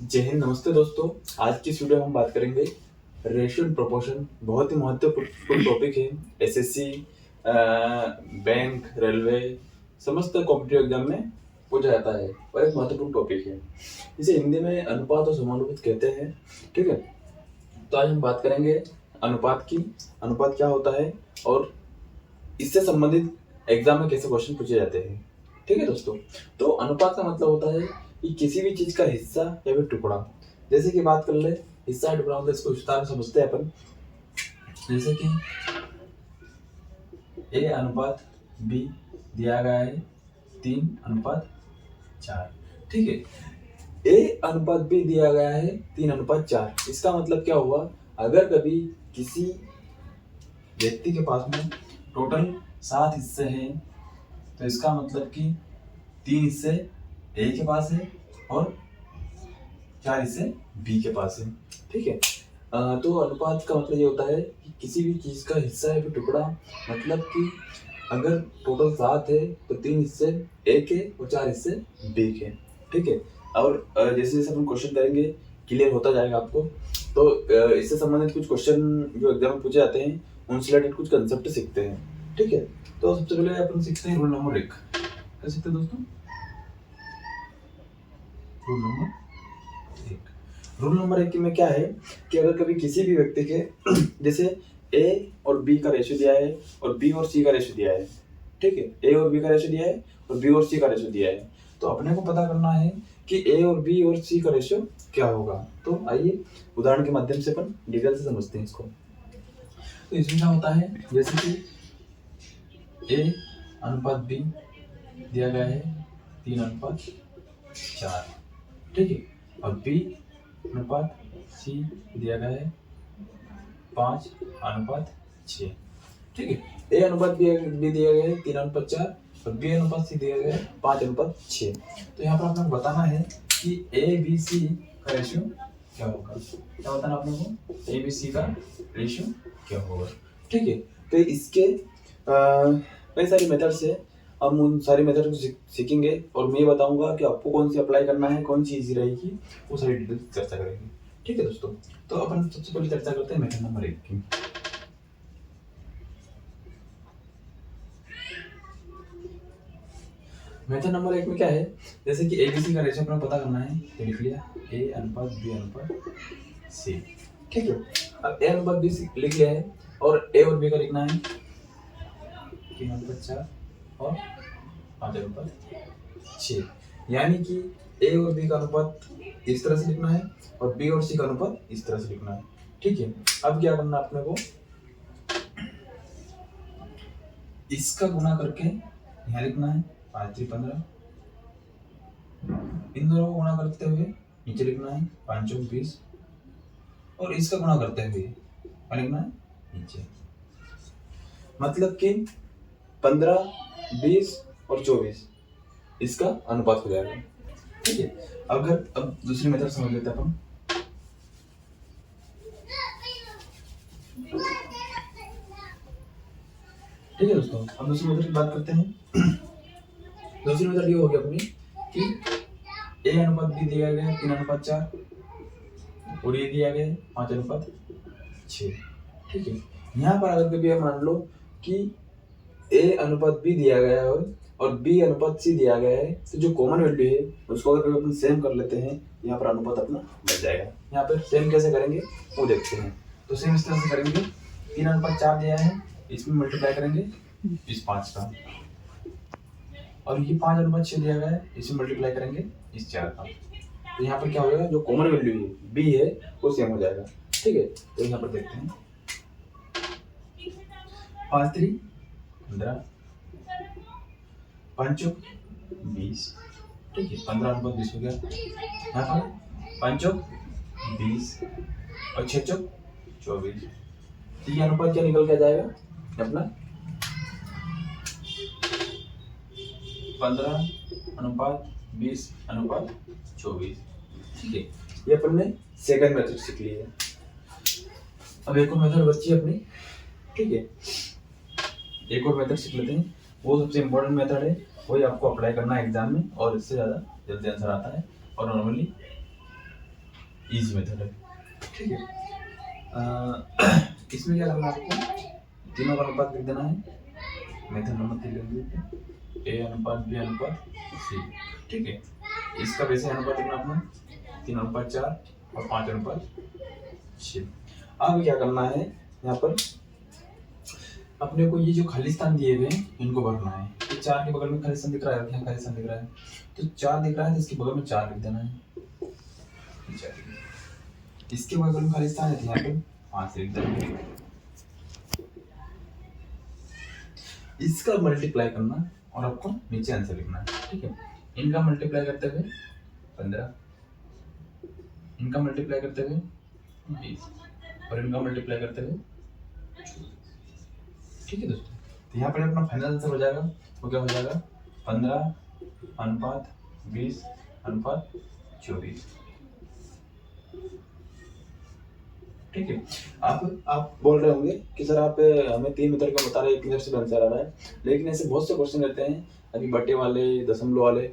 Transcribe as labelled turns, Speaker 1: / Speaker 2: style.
Speaker 1: जय हिंद, नमस्ते दोस्तों। आज की इस वीडियो में हम बात करेंगे रेशियो एंड प्रोपोर्शन। बहुत ही महत्वपूर्ण टॉपिक है। एसएससी, बैंक, रेलवे, समस्त कॉम्पिटिटिव एग्जाम में पूछा जाता है और एक महत्वपूर्ण टॉपिक है। इसे हिंदी में अनुपात और समानुपात कहते हैं। ठीक है, तो आज हम बात करेंगे अनुपात की। अनुपात क्या होता है और इससे संबंधित एग्जाम में कैसे क्वेश्चन पूछे जाते हैं। ठीक है दोस्तों, तो अनुपात का मतलब होता है कि किसी भी चीज का हिस्सा या फिर टुकड़ा। जैसे कि बात कर ले, हिस्सा या टुकड़ा मतलब इसको विस्तार में समझते हैं अपन। जैसे कि ए अनुपात बी दिया गया है 3:4। ठीक है, ए अनुपात बी दिया गया है 3:4। इसका मतलब क्या हुआ, अगर कभी किसी व्यक्ति के पास में टोटल 7 हिस्से हैं तो इसका मतलब कि 3 हिस्से ए के पास है और 4 हिस्से बी के पास है। ठीक है, तो अनुपात का मतलब ये होता है कि किसी भी चीज का हिस्सा है फिर टुकड़ा। मतलब कि अगर टोटल 7 है तो 3 हिस्से ए के और 4 हिस्से बी के। ठीक है, और जैसे जैसे अपन क्वेश्चन करेंगे क्लियर होता जाएगा आपको। तो इससे संबंधित कुछ क्वेश्चन जो एग्जाम में पूछे जाते हैं उनसे रिलेटेड कुछ कंसेप्ट सीखते हैं। ठीक है, तो सबसे पहले अपन सीखते हैं रूल नंबर 1। क्या सीखते हैं दोस्तों? Rule number 1। रूल नंबर 1 में क्या है कि अगर कभी किसी भी व्यक्ति के जैसे ए और बी का रेशियो दिया है और बी और सी का रेशियो दिया है। ठीक है, ए और बी का रेशियो दिया है और बी और सी का रेशियो दिया है, तो अपने को पता करना है कि ए और बी और सी का रेशियो क्या होगा। तो आइए उदाहरण के माध्यम से अपन डिटेल से समझते हैं इसको। तो इसमें क्या होता है, जैसे कि ए अनुपात बी दिया गया है 3:4। ठीक है, और बी अनुपात सी दिया गया है 5:6। ठीक है, ए अनुपात बी दिया गया है 3:4 और बी अनुपात सी दिया गया है 5:6। तो यहाँ पर आपको बताना है कि ए बी सी का रेशियो क्या होगा। क्या बताना आपने को, ए बी सी का रेशियो क्या होगा। ठीक है, तो इसके कई सारी मेथड्स है। हम उन सारी मेथड को सीखेंगे और मैं बताऊंगा कि आपको कौन सी अप्लाई करना है, कौन सी इजी रहेगी, वो सारी डिटेल चर्चा करेंगे। ठीक है दोस्तों, तो अपन सबसे पहले चर्चा करते हैं मेथड नंबर 1 की। मेथड नंबर 1 में क्या है, जैसे कि एबीसी का रेशियो अपना पता करना है तो लिख लिया ए अनुपात बी अनुपात सी। ठीक है, अब ए अनुपात बी लिख लिया है और ए और बी का लिखना है 3:4 और 5:6। यानी कि ए और बी का अनुपात इस तरह से लिखना है और बी और सी का अनुपात इस तरह से लिखना है। ठीक है, अब क्या करना अपने को, इसका गुणा करके यहाँ लिखना है 5×3=15। इन दोनों को गुणा करते हुए नीचे लिखना है 5×4=20 और इसका गुणा करते हुए क्या लिखना है नीचे। मतलब कि 15, 20 और 24 इसका अनुपात हो जाएगा। ठीक है, अब दूसरी मेथड समझ लेते हैं अपन। ठीक है दोस्तों, अब दूसरी मेथड की बात करते हैं। दूसरी मेथड ये होगी अपनी कि ए अनुपात बी दिया गया है 3:4 और ये दिया गया है 5:6। ठीक है, यहाँ पर अगर कभी मान लो कि ए अनुपात बी दिया गया है और बी अनुपात सी दिया गया है, तो जो कॉमन वैल्यू है उसको अगर कभी अपन सेम कर लेते हैं, यहाँ पर अनुपात अपना बच जाएगा। यहाँ पर सेम कैसे करेंगे वो देखते हैं। तो सेम इस तरह से करेंगे, 3:4 दिया है, इसमें मल्टीप्लाई करेंगे इस 5 का, और ये 5:6 दिया गया है, इसमें मल्टीप्लाई करेंगे इस 4 का। तो यहाँ पर क्या हो जाएगा, जो कॉमन वैल्यू है बी है वो सेम हो जाएगा। ठीक है, तो यहाँ पर देखते हैं 5×3=15, 5×20। ठीक है, 15:20 हो गया। यहाँ पर 5×20 और 6×24, तो ये अनुपात क्या निकल के जाएगा अपना 15:20:24। ठीक है, ये अपन ने सेकंड मेथड सीख ली है। अब एक और मेथड बची है अपनी। ठीक है, एक और मेथड सीख लेते हैं, वो सबसे इम्पोर्टेंट मेथड है, वही आपको अप्लाई करना है एग्जाम में और इससे ज़्यादा जल्दी आंसर आता है। और नॉर्मली इजी मेथड है, ठीक है। इसमें क्या करना है आपको, तीनों का अनुपात लिख देना है। मेथड नंबर 3 लिख दीजिए, ए अनुपात बी अनुपात सी, ठीक है। इसका वैसे अनुपात लिखना अपना 3:4 और 5:6। अब क्या करना है, यहाँ पर अपने को ये जो खाली स्थान दिए हुए हैं इनको भरना है। तो 4 के बगल में खाली स्थान दिख रहा है, यहाँ खाली स्थान दिख रहा है, तो 4 दिख रहा है तो इसके बगल में 4 लिख देना है। इसके बगल में खाली स्थान है तो यहाँ पे 5 लिख देना है। इसका मल्टीप्लाई करना और आपको नीचे आंसर लिखना है, ठीक है। इनका मल्टीप्लाई करते हुए 15, इनका मल्टीप्लाई करते हुए 20 और इनका मल्टीप्लाई करते हुए, ठीक है दोस्तों। तो यहाँ पर अपना फाइनल आंसर हो जाएगा, वो क्या हो जाएगा 15:20:24, ठीक है। आप बोल रहे होंगे कि सर आप हमें 3 मेथड का बता रहे हैं, एक मेथड से आंसर आ रहा है, लेकिन ऐसे बहुत से क्वेश्चन रहते हैं, अभी बटे वाले, दशमलव वाले,